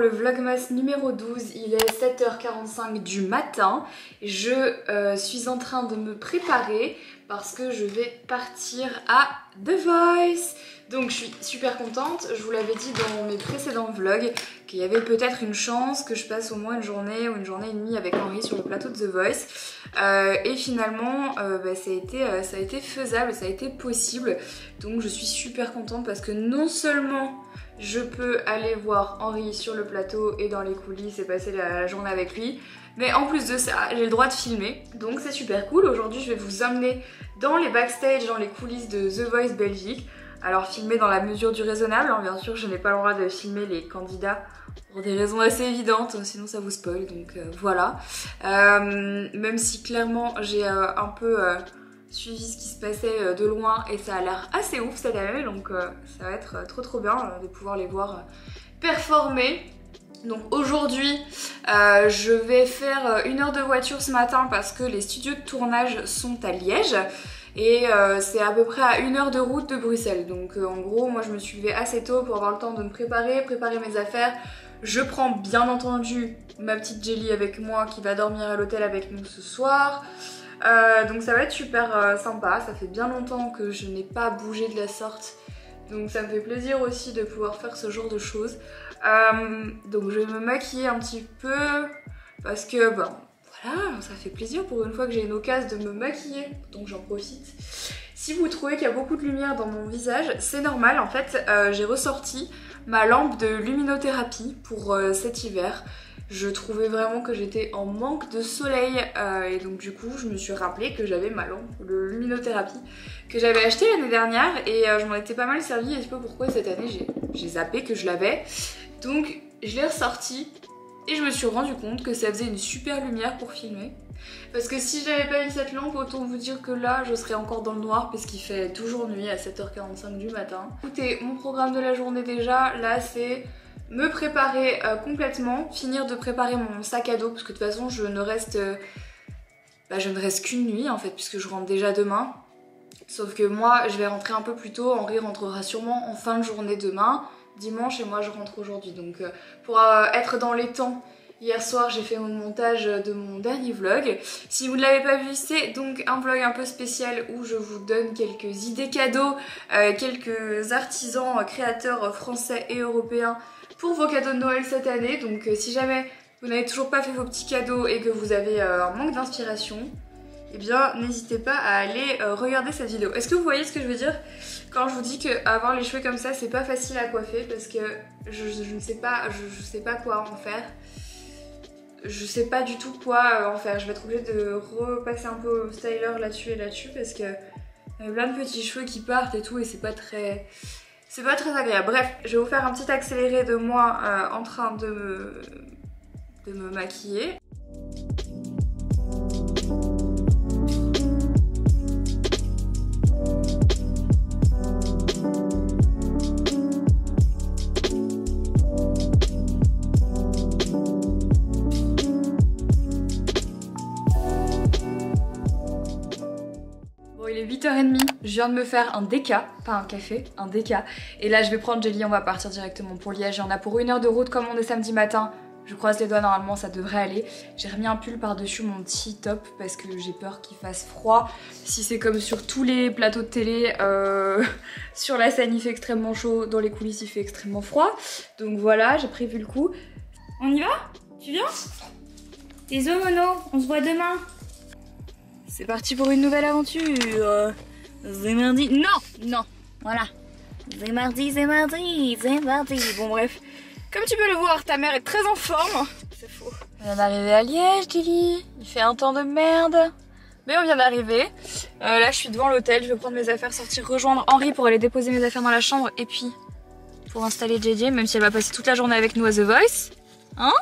le vlogmas numéro 12, il est 7h45 du matin. Je suis en train de me préparer parce que je vais partir à The Voice. Donc je suis super contente, je vous l'avais dit dans mes précédents vlogs qu'il y avait peut-être une chance que je passe au moins une journée ou une journée et demie avec Henri sur le plateau de The Voice. Et finalement ça a été faisable, ça a été possible. Donc je suis super contente parce que non seulement je peux aller voir Henri sur le plateau et dans les coulisses et passer la journée avec lui, mais en plus de ça, j'ai le droit de filmer, donc c'est super cool. Aujourd'hui, je vais vous emmener dans les backstage, dans les coulisses de The Voice Belgique. Alors filmer dans la mesure du raisonnable, hein. Bien sûr je n'ai pas le droit de filmer les candidats pour des raisons assez évidentes, sinon ça vous spoil, donc voilà. Même si clairement j'ai un peu suivi ce qui se passait de loin et ça a l'air assez ouf cette année, donc ça va être trop bien de pouvoir les voir performer. Donc aujourd'hui je vais faire 1 heure de voiture ce matin parce que les studios de tournage sont à Liège. Et c'est à peu près à 1 heure de route de Bruxelles. Donc en gros, moi je me suis levée assez tôt pour avoir le temps de me préparer mes affaires. Je prends bien entendu ma petite Jelly avec moi qui va dormir à l'hôtel avec nous ce soir. Donc ça va être super sympa. Ça fait bien longtemps que je n'ai pas bougé de la sorte. Donc ça me fait plaisir aussi de pouvoir faire ce genre de choses. Donc je vais me maquiller un petit peu parce que bon, voilà, ça fait plaisir pour une fois que j'ai une occasion de me maquiller, donc j'en profite. Si vous trouvez qu'il y a beaucoup de lumière dans mon visage, c'est normal. En fait, j'ai ressorti ma lampe de luminothérapie pour cet hiver. Je trouvais vraiment que j'étais en manque de soleil et donc du coup je me suis rappelé que j'avais ma lampe de luminothérapie que j'avais achetée l'année dernière et je m'en étais pas mal servi et je sais pas pourquoi cette année j'ai zappé que je l'avais. Donc je l'ai ressortie. Et je me suis rendu compte que ça faisait une super lumière pour filmer. Parce que si j'avais pas eu cette lampe, autant vous dire que là, je serais encore dans le noir parce qu'il fait toujours nuit à 7h45 du matin. Écoutez, mon programme de la journée déjà, là c'est me préparer complètement, finir de préparer mon sac à dos parce que de toute façon je ne reste qu'une nuit en fait puisque je rentre déjà demain. Sauf que moi, je vais rentrer un peu plus tôt, Henri rentrera sûrement en fin de journée demain. Dimanche et moi je rentre aujourd'hui, donc pour être dans les temps, hier soir j'ai fait mon montage de mon dernier vlog. Si vous ne l'avez pas vu, c'est donc un vlog un peu spécial où je vous donne quelques idées cadeaux, quelques artisans créateurs français et européens pour vos cadeaux de Noël cette année. Donc si jamais vous n'avez toujours pas fait vos petits cadeaux et que vous avez un manque d'inspiration, eh bien n'hésitez pas à aller regarder cette vidéo. Est-ce que vous voyez ce que je veux dire quand je vous dis qu'avoir les cheveux comme ça c'est pas facile à coiffer parce que je ne sais pas, je sais pas quoi en faire. Je sais pas du tout quoi en faire. Je vais être obligée de repasser un peu au styler là-dessus et là-dessus parce que il y a plein de petits cheveux qui partent et tout et c'est pas très agréable. Bref, je vais vous faire un petit accéléré de moi en train de me maquiller. Il est 8h30, je viens de me faire un déca, pas un café, un déca. Et là je vais prendre Jelly, on va partir directement pour Liège. On a pour 1 heure de route comme on est samedi matin. Je croise les doigts, normalement ça devrait aller. J'ai remis un pull par-dessus mon petit top parce que j'ai peur qu'il fasse froid. Si c'est comme sur tous les plateaux de télé, sur la scène il fait extrêmement chaud, dans les coulisses il fait extrêmement froid. Donc voilà, j'ai prévu le coup. On y va? Tu viens? Désolé Mono, on se voit demain. C'est parti pour une nouvelle aventure. C'est mardi. Non, voilà. C'est mardi. Bon bref, comme tu peux le voir, ta mère est très en forme. C'est faux. On vient d'arriver à Liège, Jelly. Il fait un temps de merde. Mais on vient d'arriver. Là, je suis devant l'hôtel. Je vais prendre mes affaires, sortir, rejoindre Henri pour aller déposer mes affaires dans la chambre. Et puis, pour installer JJ, même si elle va passer toute la journée avec nous à The Voice. Hein?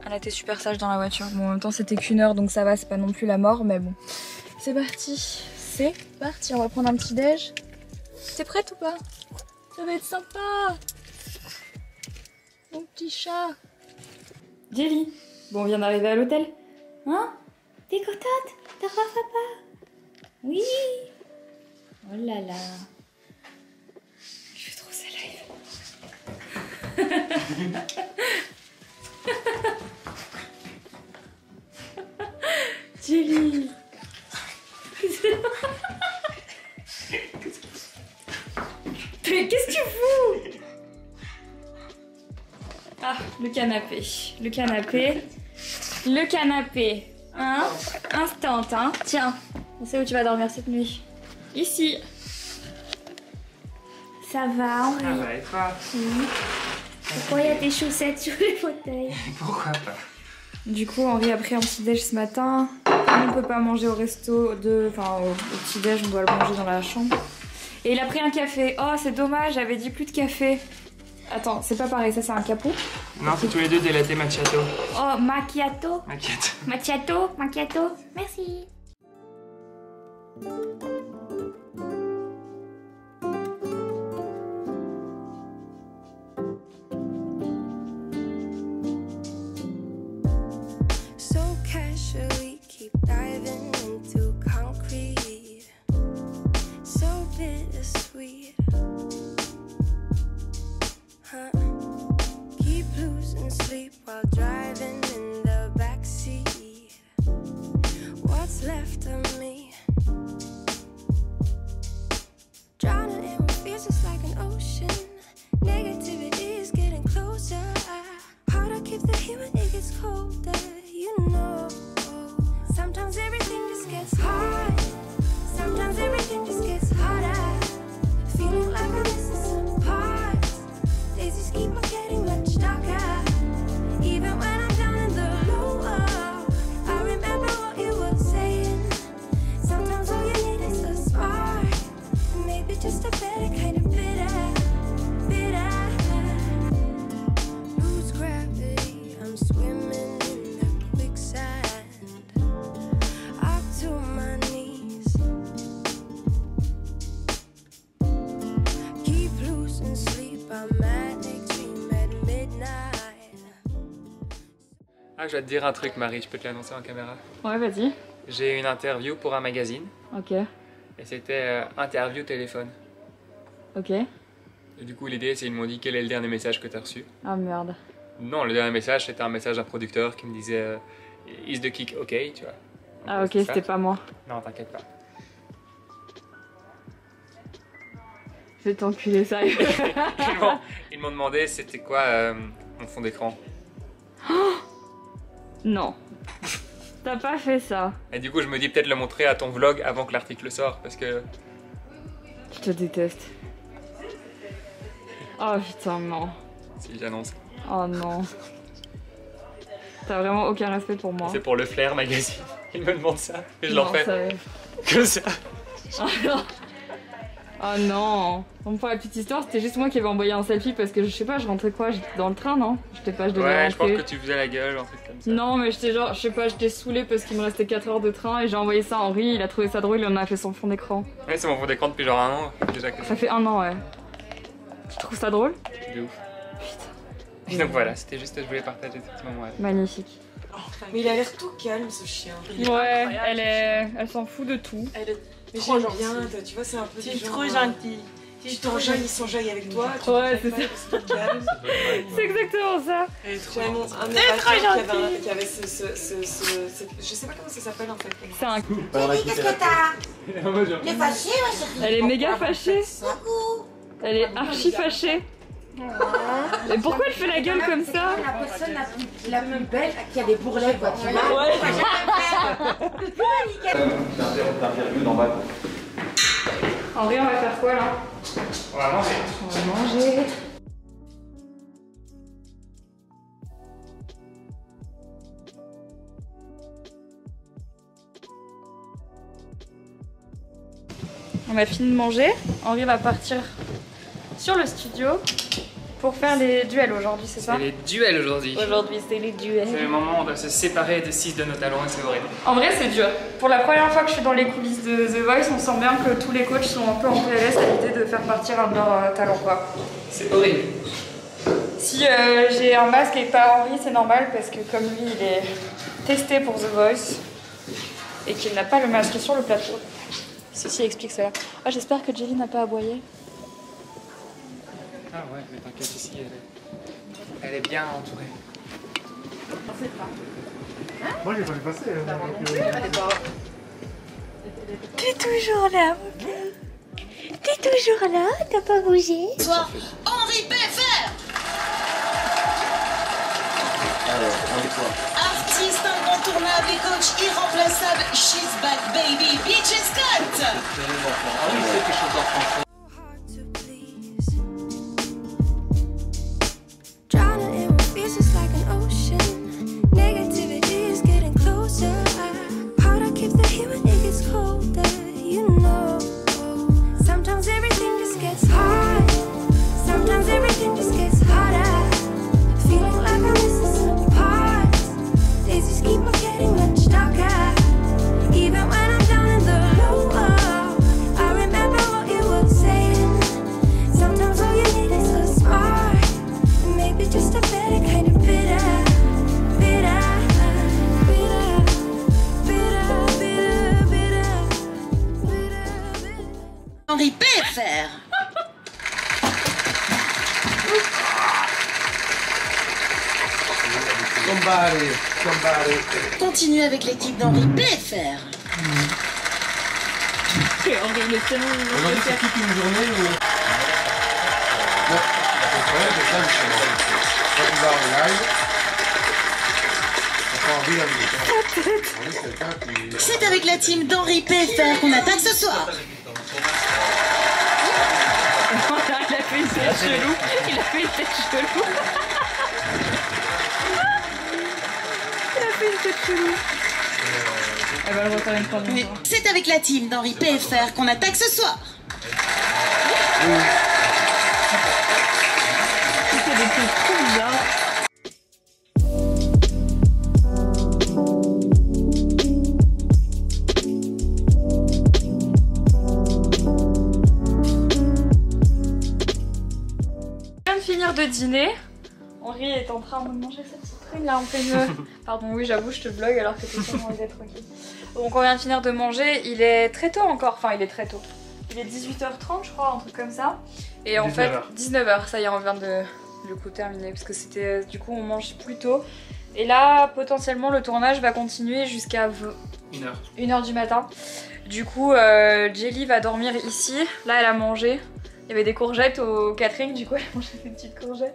Elle a été super sage dans la voiture. Bon, en même temps, c'était qu'1 heure, donc ça va, c'est pas non plus la mort, mais bon. C'est parti. On va prendre un petit déj. T'es prête ou pas? Ça va être sympa. Mon petit chat. Jelly. Bon, on vient d'arriver à l'hôtel. Hein? T'es contente de revoir papa? Oui. Oh là là. Je fais trop ça live. Jelly. Mais qu'est-ce que tu fous? Ah, le canapé. Le canapé. Le canapé. Hein? Instant, hein? Tiens, on sait où tu vas dormir cette nuit. Ici. Ça va, Henri? Ça va, et toi? Oui. Pourquoi il y a des chaussettes sur les fauteuils? Pourquoi pas? Du coup, Henri a pris un petit déj ce matin. On ne peut pas manger au resto, enfin au petit déj, on doit le manger dans la chambre. Et il a pris un café. Oh, c'est dommage, j'avais dit plus de café. Attends, c'est pas pareil, ça c'est un capot? Non, c'est tous les deux des latte macchiato. Oh, macchiato. Macchiato. Macchiato, macchiato. Merci. So casually keep diving into concrete. So bittersweet. Huh? Keep losing sleep while driving in the backseat. What's left of me? Drowning in what feels just like an ocean. Negativity is getting closer. Hard to keep the heat when it gets colder. You know, sometimes everything just gets hard. Sometimes everything just gets harder. Feeling like I'm missing some parts. Days just keep on getting much darker. Even when I'm down in the lower, I remember what you were saying. Sometimes all you need is a spark. And maybe just a better kind of bitter. Lose gravity, I'm swimming in the quicksand. Up to my knees. Keep losing sleep, I'm manic, dream at midnight. Ah, je vais te dire un truc, Marie, je peux te l'annoncer en caméra. Ouais, vas-y. J'ai une interview pour un magazine. Ok. Et c'était interview téléphone. Ok. Et du coup, l'idée, c'est qu'ils m'ont dit quel est le dernier message que tu as reçu. Ah merde. Non, le dernier message, c'était un message d'un producteur qui me disait Is the kick ok, tu vois. Ah ok, C'est ça. c'était pas moi. Non, t'inquiète pas. Je vais t'enculer, ça. Ils m'ont demandé c'était quoi mon fond d'écran. Non. T'as pas fait ça. Et du coup, je me dis peut-être le montrer à ton vlog avant que l'article sorte parce que. Je te déteste. Oh putain, non. Si j'annonce. Oh non. T'as vraiment aucun respect pour moi. C'est pour le Flair magazine. Ils me demandent ça et je Non, leur fais ça- que ça. Oh non. Oh non. Bon, pour la petite histoire, c'était juste moi qui avais envoyé un selfie parce que je sais pas, je rentrais quoi? J'étais dans le train, non? Je devais Ouais, je pense rentrer. que tu faisais la gueule, un truc comme ça. Non, mais j'étais genre, je sais pas, j'étais saoulée parce qu'il me restait 4 heures de train et j'ai envoyé ça à Henri, il a trouvé ça drôle, il en a fait son fond d'écran. Ouais, c'est mon fond d'écran depuis genre un an déjà que Ça fait 1 an, ouais. Tu trouves ça drôle? de ouf. Putain. Et donc voilà, c'était juste, je voulais partager ce petit moment. Ouais. Magnifique. Mais il a l'air tout calme ce chien. Ouais, elle s'en fout de tout. Mais Trop j'aime gentil. bien, tu vois, c'est un peu Tu es du genre, trop gentil. Tu t'enjailles, il s'enjaille avec toi. Tu Ouais, te c'est prépares, il se calme. C'est exactement ça. Elle est trop J'avais gentille. un narrateur qui avait je sais pas comment ça s'appelle en fait. C'est un... Qu'est-ce que t'as? T'es fâchée, ma chérie? Elle est méga fâchée. Coucou! Elle est archi fâchée. Mais pourquoi elle fait la gueule comme ça? La personne la plus belle qui a des bourrelets, quoi, tu vois? Henri, on va faire quoi là? On va manger. On va manger. On a fini de manger. Henri va partir sur le studio pour faire les duels aujourd'hui, c'est ça? C'est les duels aujourd'hui. Aujourd'hui, c'est les duels. C'est le moment où on doit se séparer de 6 de nos talons et c'est horrible. En vrai, c'est dur. Pour la première fois que je suis dans les coulisses de The Voice, on sent bien que tous les coachs sont un peu en PLS à l'idée de faire partir un de leurs talents, quoi. C'est horrible. Si j'ai un masque et pas Henri, c'est normal parce que comme lui, il est testé pour The Voice et qu'il n'a pas le masque sur le plateau. Ceci explique cela. Ah, j'espère que Jelly n'a pas aboyé. Ah ouais, mais t'inquiète ici, elle est... Elle est bien entourée. Moi j'ai pas vu passer. T'es toujours là, mon cœur. T'es toujours là, t'as pas bougé. Bonsoir, Henri Pfeffer. Alors, on est quoi? Artiste incontournable et coach irremplaçable, she's back baby, Beach Scott. Ah oui, c'est que je chante en français. hard to please. Drowning in my fears is like an ocean. Negativity is getting closer. Hard to keep the heat when it gets colder. You know, sometimes everything just gets hard. Sometimes everything just gets harder. Feeling like I'm missing some parts. Days just keep on getting much darker. Even when I'm down in the lower, I remember what you were saying. Sometimes all you need is a spark, and maybe just a better kind of bitter, bitter, bitter, bitter, bitter, bitter, bitter, bitter. Henri Pfeffer. Somebody. Continue avec l'équipe d'Henri Pfeffer. Aujourd'hui, c'est toute une journée où... Ouais, c'est ça, justement. Quand tu vas en live, on prend envie la musique. C'est avec la team d'Henri Pfeffer qu'on attaque ce soir. Il a fait une tête chelou. Il a fait une tête chelou. Il a fait une tête chelou. Elle va le refaire une fois. Oui. C'est avec la team d'Henri Pfeffer qu'on attaque ce soir. Il fait des trucs trop bizarres. Je viens de finir de dîner. Henri est en train de manger sa petite prune là, on fait une... Pardon, oui j'avoue je te vlog alors que t'es sûrement envie d'être tranquille. Donc on vient de finir de manger, il est très tôt encore, enfin il est très tôt. Il est 18h30 je crois, un truc comme ça. Et en 19h. fait, 19h, ça y est on vient de le coup terminer parce que c'était... Du coup on mange plus tôt. Et là potentiellement le tournage va continuer jusqu'à 1h du matin. Du coup Jelly va dormir ici, là elle a mangé. Il y avait des courgettes au catering, du coup elle a mangé des petites courgettes.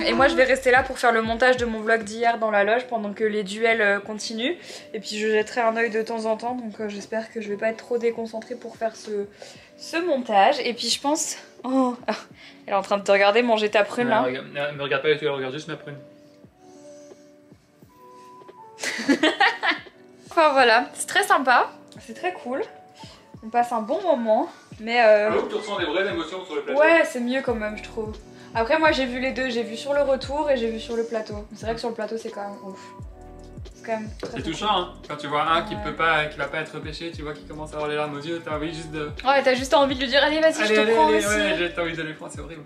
Et moi je vais rester là pour faire le montage de mon vlog d'hier dans la loge pendant que les duels continuent. Et puis je jetterai un œil de temps en temps, donc j'espère que je vais pas être trop déconcentrée pour faire ce montage. Et puis je pense... Oh, elle est en train de te regarder manger ta prune là. Ne me regarde pas du tout, elle regarde juste ma prune. Enfin voilà, c'est très sympa, c'est très cool. On passe un bon moment. Mais Tu ressens des vraies émotions sur le plateau. ouais, c'est mieux quand même, je trouve. Après, moi j'ai vu les deux, j'ai vu sur le retour et j'ai vu sur le plateau. C'est vrai que sur le plateau, c'est quand même ouf. C'est quand même très C'est touchant, hein. Quand tu vois un qui va pas être repêché, tu vois qu'il commence à avoir les larmes aux yeux, t'as envie juste de. Ouais, t'as juste envie de lui dire, allez, vas-y, je te prends aussi. Ouais, j'ai envie de lui prendre, c'est horrible.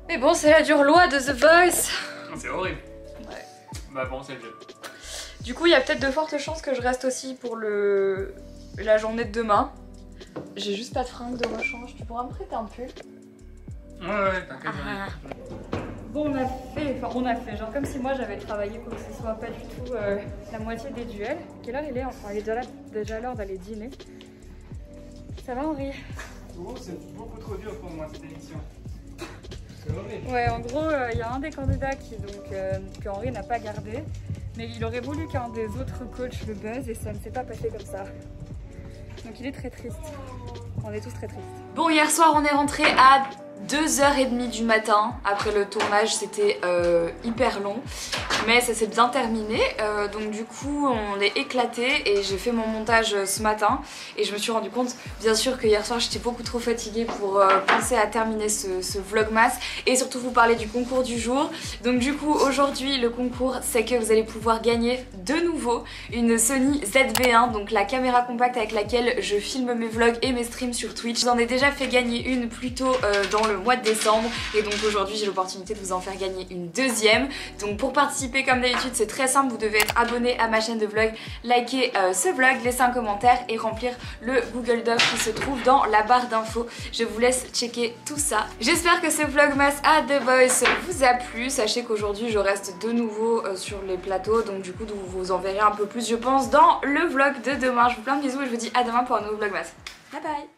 Mais bon, c'est la dure loi de The Voice. C'est horrible. Ouais. Bah bon, c'est le jeu. Du coup, il y a peut-être de fortes chances que je reste aussi pour la journée de demain. J'ai juste pas de fringues de rechange. Tu pourras me prêter un pull? Ouais, t'inquiète. Bon, on a fait, genre comme si moi j'avais travaillé pour que ce soit pas du tout la moitié des duels. Quelle heure il est enfin? Il est déjà l'heure d'aller dîner. Ça va, Henri? Oh, c'est beaucoup trop dur pour moi cette émission. C'est horrible. Ouais, en gros, il y a un des candidats que Henri n'a pas gardé. Mais il aurait voulu qu'un des autres coachs le buzz et ça ne s'est pas passé comme ça. Donc il est très triste. On est tous très tristes. Bon, hier soir on est rentré à 2h30 du matin. Après le tournage, c'était hyper long. Mais ça s'est bien terminé. Donc du coup, on est éclaté et j'ai fait mon montage ce matin. Et je me suis rendu compte, bien sûr, que hier soir j'étais beaucoup trop fatiguée pour penser à terminer ce vlogmas. Et surtout vous parler du concours du jour. Donc du coup, aujourd'hui, le concours, c'est que vous allez pouvoir gagner de nouveau une Sony ZV-1. Donc la caméra compacte avec laquelle je filme mes vlogs et mes streams sur Twitch. J'en ai déjà fait gagner une plus tôt dans le mois de décembre et donc aujourd'hui j'ai l'opportunité de vous en faire gagner une deuxième. Donc pour participer comme d'habitude c'est très simple, vous devez être abonné à ma chaîne de vlog, liker ce vlog, laisser un commentaire et remplir le Google Doc qui se trouve dans la barre d'infos. Je vous laisse checker tout ça. J'espère que ce vlogmas à The Voice vous a plu. Sachez qu'aujourd'hui je reste de nouveau sur les plateaux, donc du coup vous en verrez un peu plus je pense dans le vlog de demain. Je vous fais plein de bisous et je vous dis à demain pour un nouveau vlogmas. Bye bye.